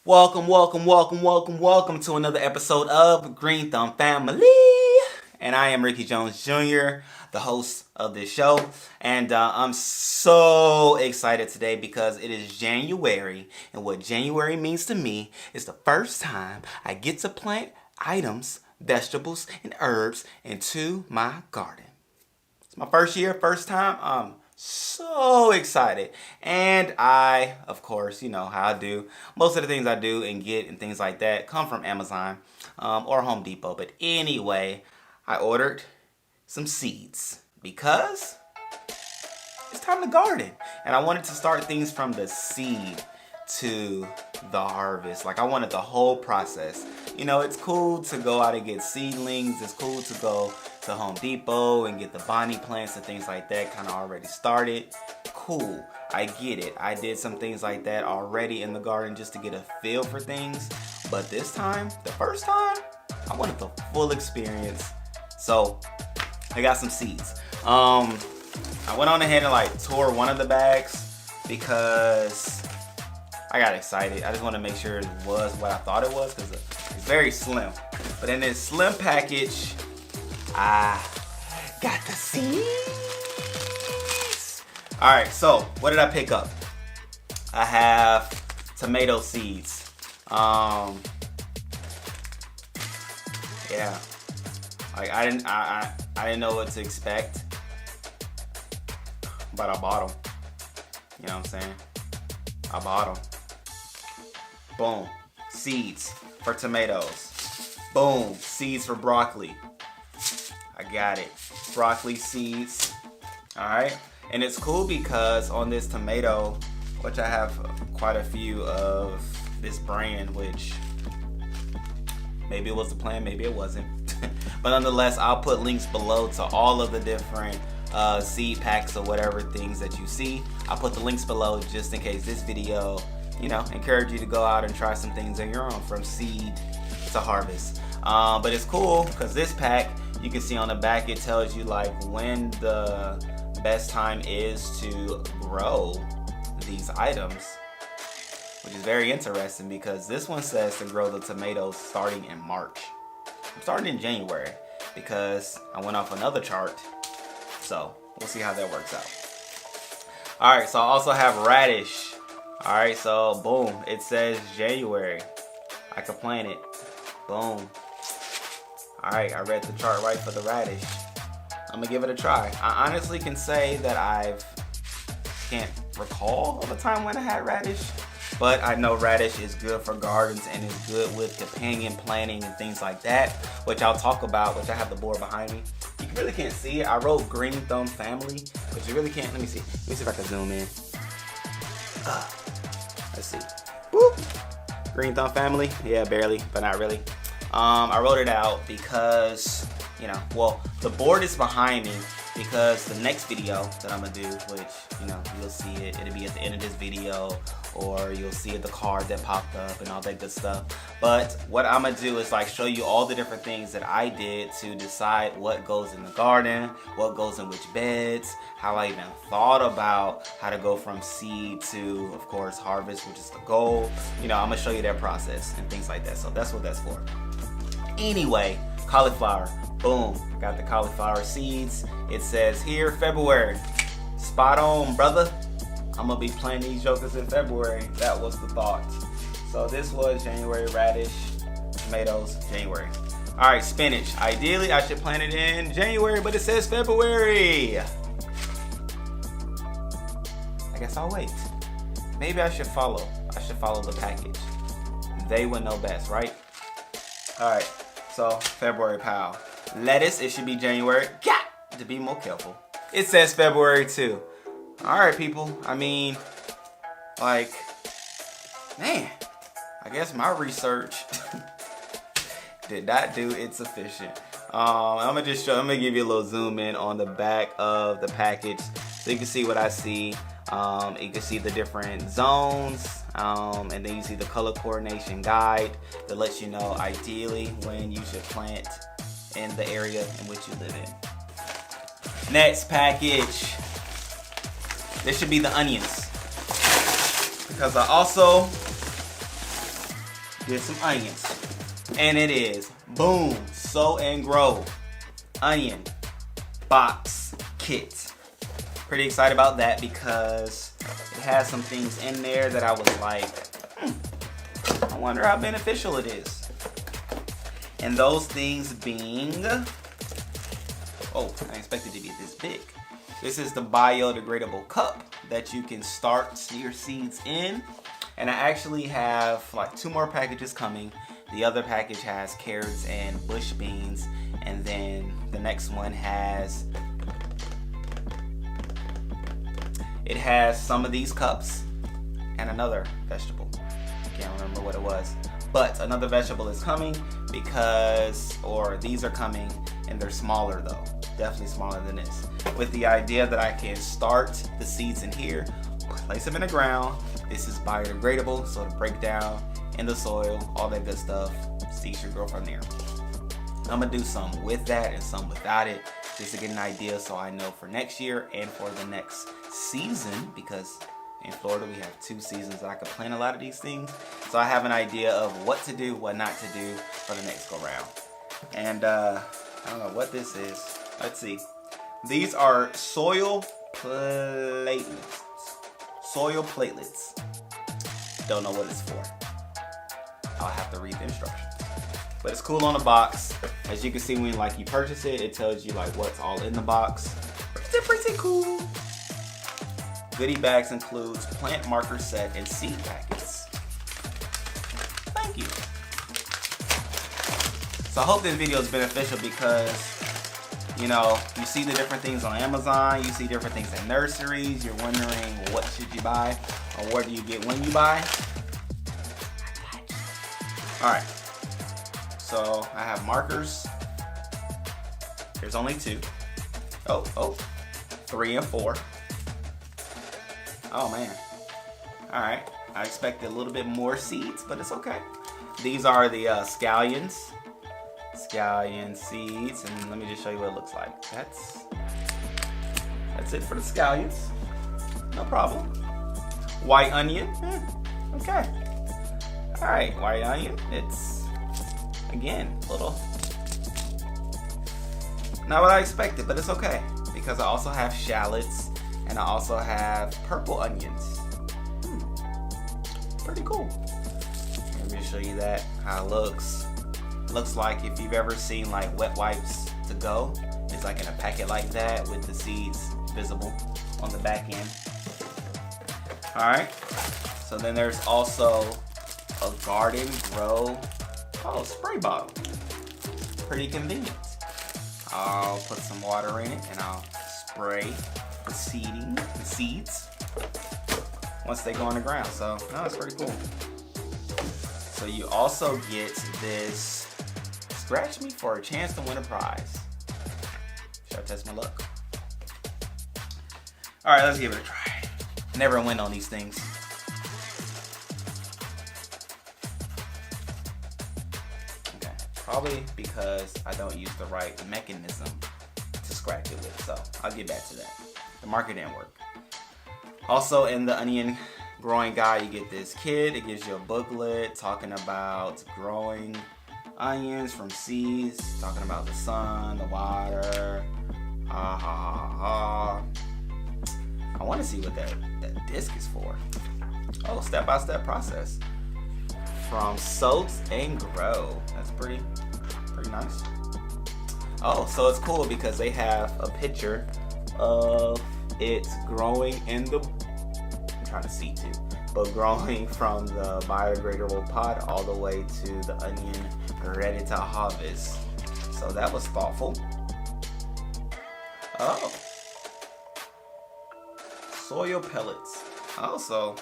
Welcome to another episode of Green Thumb Family. And I am Ricky Jones Jr., the host of this show. And I'm so excited today because it is January. And what January means to me is the first time I get to plant items, vegetables, and herbs into my garden. It's my first year, first time. I'm so excited. And I, of course, you know how I do. Most of the things I do and get and things like that come from Amazon or Home Depot. But anyway, I ordered some seeds because it's time to garden. And I wanted to start things from the seed to the harvest. Like I wanted the whole process. You know, it's cool to go out and get seedlings. It's cool to go to Home Depot and get the bonnie plants and things like that kind of already started. Cool, I get it. I did some things like that already in the garden just to get a feel for things. But this time, the first time, I wanted the full experience. So I got some seeds. I went on ahead and tore one of the bags because I got excited. I just want to make sure it was what I thought it was because it's very slim. But in this slim package, I got the seeds. All right, so what did I pick up? I have tomato seeds. Yeah, I didn't know what to expect, but I bought them. You know what I'm saying? I bought them. Boom, seeds for tomatoes. Boom, seeds for broccoli. I got it. Broccoli seeds. Alright. And it's cool because on this tomato, which I have quite a few of this brand, which maybe it was the plan, maybe it wasn't. But nonetheless, I'll put links below to all of the different seed packs or whatever things that you see. I'll put the links below just in case this video, you know, encourage you to go out and try some things on your own from seed to harvest. But it's cool because this pack, you can see on the back, it tells you when the best time is to grow these items, which is very interesting because this one says to grow the tomatoes starting in March. I'm starting in January because I went off another chart, so we'll see how that works out. All right, so I also have radish. All right, so boom, it says January. I can plant it. Boom. All right, I read the chart right for the radish. I'm gonna give it a try. I honestly can say that can't recall of a time when I had radish, but I know radish is good for gardens and is good with companion planting and things like that, which I'll talk about, which I have the board behind me. You really can't see it. I wrote Green Thumb Family, but you really can't. Let me see. Let me see if I can zoom in. Let's see. Whoop. Green Thumb Family. Yeah, barely, but not really. I wrote it out because, you know, well, the board is behind me because the next video that I'm gonna do, which, you know, you'll see it, it'll be at the end of this video, or you'll see the card that popped up and all that good stuff. But what I'm gonna do is show you all the different things that I did to decide what goes in the garden, what goes in which beds, how I even thought about how to go from seed to, of course, harvest, which is the goal. You know, I'm gonna show you that process and things like that. So that's what that's for. Anyway, cauliflower. Boom, got the cauliflower seeds. It says here February. Spot on, brother. I'm gonna be planting these jokers in February. That was the thought. So this was January, radish, tomatoes, January. All right, spinach. Ideally, I should plant it in January, but it says February. I guess I'll wait. Maybe I should follow. I should follow the package. They would know best, right? All right, so February, pal. Lettuce, it should be January. Got to be more careful. It says February too. All right, people. I mean, man, I guess my research did not do its sufficient. I'm gonna give you a little zoom in on the back of the package so you can see what I see. You can see the different zones, and then you see the color coordination guide that lets you know ideally when you should plant in the area in which you live in. Next package. This should be the onions, because I also get some onions. And it is, boom, Sow and Grow onion box kit. Pretty excited about that because it has some things in there that I was like, I wonder how beneficial it is. And those things being, oh, I expected it to be this big. This is the biodegradable cup that you can start your seeds in. And I actually have like 2 more packages coming. The other package has carrots and bush beans. And then the next one has, it has some of these cups and another vegetable. I can't remember what it was. But another vegetable is coming because, or these are coming and they're smaller though. Definitely smaller than this. With the idea that I can start the seeds in here, place them in the ground. This is biodegradable, so it'll break down in the soil, all that good stuff. Seeds should grow from there. I'm gonna do some with that and some without it, just to get an idea so I know for next year and for the next season, because in Florida we have 2 seasons that I can plant a lot of these things. So I have an idea of what to do, what not to do for the next go round. And I don't know what this is. Let's see. These are soil platelets. Soil platelets. Don't know what it's for. I'll have to read the instructions. But it's cool on the box. As you can see, when like you purchase it, it tells you like what's all in the box. Pretty cool. Goodie bags includes plant marker set and seed packets. Thank you. So I hope this video is beneficial because, you know, you see the different things on Amazon, you see different things in nurseries, you're wondering what should you buy or what do you get when you buy. Alright, so I have markers. There's only 2. Oh, 3 and 4. Oh man. Alright, I expected a little bit more seeds, but it's okay. These are the scallion seeds, and let me just show you what it looks like. That's it for the scallions. No problem. White onion. Okay. All right, white onion. It's again little. Not what I expected, but it's okay because I also have shallots and I also have purple onions. Pretty cool. Let me show you that how it looks. Looks like if you've ever seen like wet wipes to go, it's like in a packet like that with the seeds visible on the back end. Alright, so then there's also a garden grow spray bottle. Pretty convenient. I'll put some water in it and I'll spray the seeds once they go on the ground. So no, it's pretty cool. So you also get this Scratch Me for a chance to win a prize. Should I test my luck? Alright, let's give it a try. Never win on these things. Okay, probably because I don't use the right mechanism to scratch it with, so I'll get back to that. The marker didn't work. Also in the onion growing guide, you get this kit. It gives you a booklet talking about growing onions from seeds, talking about the sun, the water. I want to see what that disc is for. Oh, step-by-step process. From sow and grow. That's pretty nice. Oh, so it's cool because they have a picture of it growing in the, I'm trying to see too, but growing from the biodegradable pot all the way to the onion ready to harvest. So that was thoughtful. Oh. Soil pellets. Also.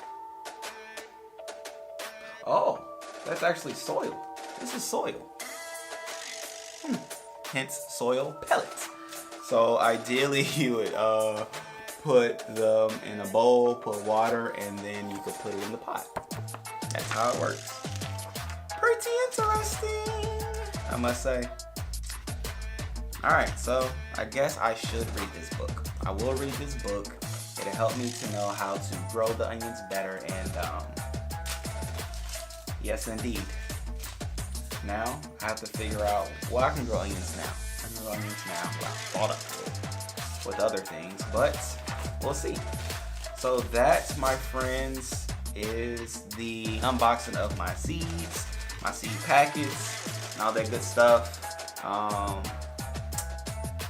Oh, that's actually soil. This is soil. Hence soil pellets. So ideally you would put them in a bowl, put water, and then you could put it in the pot. That's how it works. Pretty interesting, I must say. Alright, so I guess I should read this book. I will read this book. It'll help me to know how to grow the onions better, and yes indeed, Now I have to figure out, well, I can grow onions now. I can grow onions now. Well, I thought I could with other things, but we'll see. So that, my friends, is the unboxing of my seeds, my seed packets, and all that good stuff.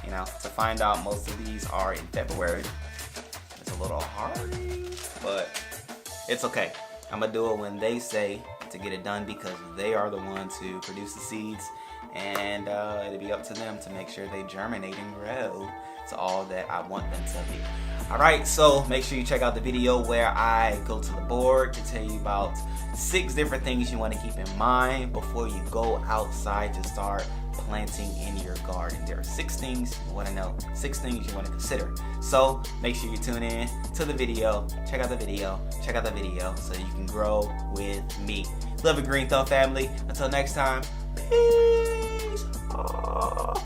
You know, to find out, most of these are in February. It's a little hard, but it's okay. I'm gonna do it when they say to get it done, because they are the ones who produce the seeds, and it'll be up to them to make sure they germinate and grow to all that I want them to be. Alright, so make sure you check out the video where I go to the board to tell you about 6 different things you want to keep in mind before you go outside to start planting in your garden. There are 6 things you want to know, 6 things you want to consider. So make sure you tune in to the video, check out the video, so you can grow with me. Love and Green Thumb family. Until next time, peace.